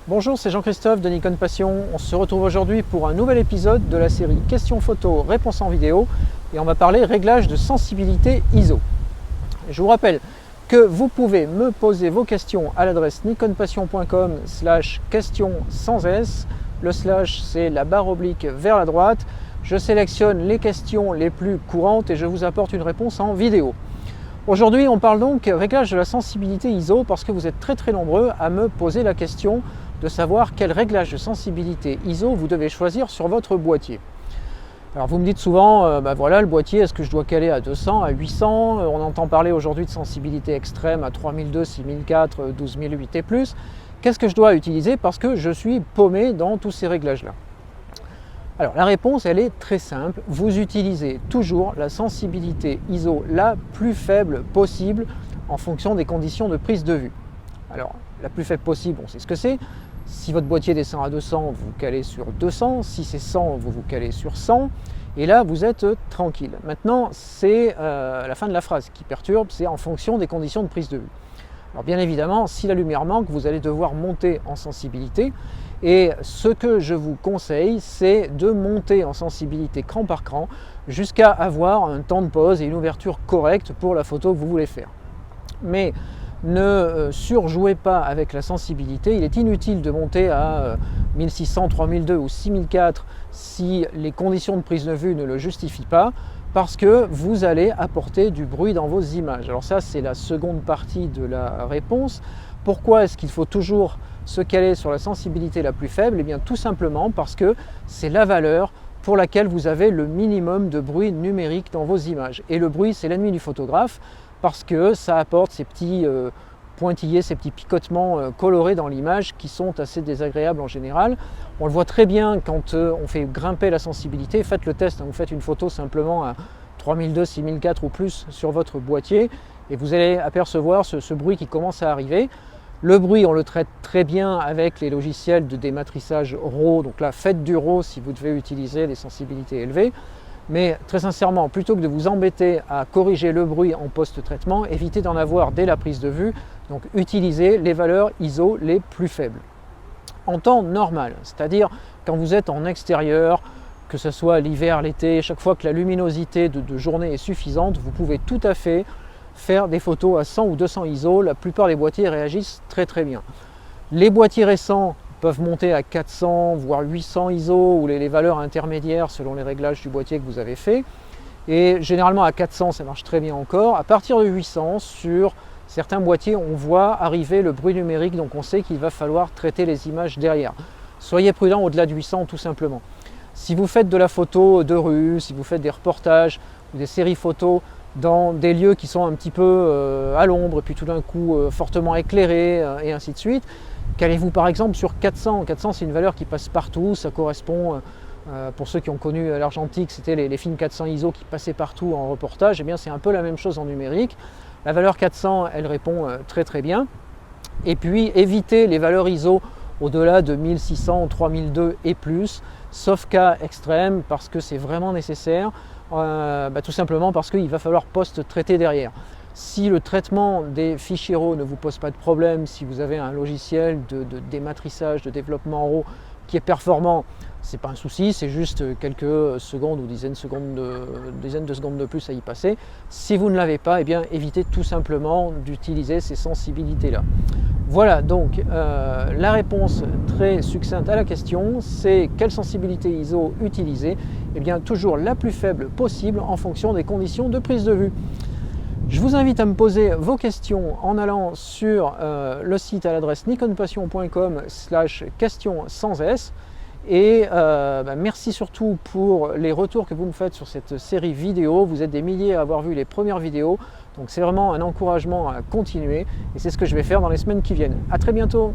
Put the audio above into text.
Bonjour, c'est Jean-Christophe de Nikon Passion. On se retrouve aujourd'hui pour un nouvel épisode de la série questions photo, réponses en vidéo et on va parler réglage de sensibilité ISO. Je vous rappelle que vous pouvez me poser vos questions à l'adresse nikonpassion.com/questions sans S. Le slash, c'est la barre oblique vers la droite. Je sélectionne les questions les plus courantes et je vous apporte une réponse en vidéo. Aujourd'hui, on parle donc réglage de la sensibilité ISO parce que vous êtes très nombreux à me poser la question de savoir quel réglage de sensibilité ISO vous devez choisir sur votre boîtier. Alors vous me dites souvent, voilà le boîtier, est-ce que je dois caler à 200, à 800 ? On entend parler aujourd'hui de sensibilité extrême à 3002, 6004, 12008 et plus. Qu'est-ce que je dois utiliser parce que je suis paumé dans tous ces réglages-là ? Alors la réponse, elle est très simple. Vous utilisez toujours la sensibilité ISO la plus faible possible en fonction des conditions de prise de vue. Alors la plus faible possible, on sait ce que c'est. Si votre boîtier descend à 200, vous calez sur 200. Si c'est 100, vous vous calez sur 100. Et là, vous êtes tranquille. Maintenant, c'est la fin de la phrase qui perturbe, c'est en fonction des conditions de prise de vue. Alors bien évidemment, si la lumière manque, vous allez devoir monter en sensibilité. Et ce que je vous conseille, c'est de monter en sensibilité cran par cran jusqu'à avoir un temps de pause et une ouverture correcte pour la photo que vous voulez faire. Mais ne surjouez pas avec la sensibilité, il est inutile de monter à 1600, 3002 ou 6004 si les conditions de prise de vue ne le justifient pas, parce que vous allez apporter du bruit dans vos images. Alors ça, c'est la seconde partie de la réponse. Pourquoi est-ce qu'il faut toujours se caler sur la sensibilité la plus faible ? Eh bien tout simplement parce que c'est la valeur pour laquelle vous avez le minimum de bruit numérique dans vos images. Et le bruit, c'est l'ennemi du photographe, parce que ça apporte ces petits pointillés, ces petits picotements colorés dans l'image qui sont assez désagréables en général. On le voit très bien quand on fait grimper la sensibilité. Faites le test, vous faites une photo simplement à 3002, 6004 ou plus sur votre boîtier et vous allez apercevoir ce bruit qui commence à arriver. Le bruit, on le traite très bien avec les logiciels de dématrissage RAW. Donc là, faites du RAW si vous devez utiliser des sensibilités élevées. Mais très sincèrement, plutôt que de vous embêter à corriger le bruit en post-traitement, évitez d'en avoir dès la prise de vue. Donc utilisez les valeurs ISO les plus faibles. En temps normal, c'est-à-dire quand vous êtes en extérieur, que ce soit l'hiver, l'été, chaque fois que la luminosité de journée est suffisante, vous pouvez tout à fait faire des photos à 100 ou 200 ISO. La plupart des boîtiers réagissent très bien. Les boîtiers récents peuvent monter à 400 voire 800 ISO ou les valeurs intermédiaires selon les réglages du boîtier que vous avez fait. Et généralement à 400 ça marche très bien encore. À partir de 800 sur certains boîtiers on voit arriver le bruit numérique, donc on sait qu'il va falloir traiter les images derrière. Soyez prudent au-delà de 800 tout simplement. Si vous faites de la photo de rue, si vous faites des reportages ou des séries photos dans des lieux qui sont un petit peu à l'ombre et puis tout d'un coup fortement éclairés et ainsi de suite, calez-vous par exemple sur 400. 400 c'est une valeur qui passe partout, ça correspond, pour ceux qui ont connu l'argentique, c'était les films 400 ISO qui passaient partout en reportage, et bien c'est un peu la même chose en numérique. La valeur 400 elle répond très bien. Et puis évitez les valeurs ISO au-delà de 1600, 3002 et plus, sauf cas extrême parce que c'est vraiment nécessaire, tout simplement parce qu'il va falloir post-traiter derrière. Si le traitement des fichiers RAW ne vous pose pas de problème, si vous avez un logiciel de dématrissage, de développement RAW qui est performant, c'est pas un souci, c'est juste quelques secondes ou dizaines de secondes de plus à y passer. Si vous ne l'avez pas, eh bien évitez tout simplement d'utiliser ces sensibilités-là. Voilà donc la réponse très succincte à la question, c'est quelle sensibilité ISO utiliser ? Eh bien toujours la plus faible possible en fonction des conditions de prise de vue. Je vous invite à me poser vos questions en allant sur le site à l'adresse nikonpassion.com/questions sans S. Et merci surtout pour les retours que vous me faites sur cette série vidéo. Vous êtes des milliers à avoir vu les premières vidéos. Donc c'est vraiment un encouragement à continuer. Et c'est ce que je vais faire dans les semaines qui viennent. À très bientôt.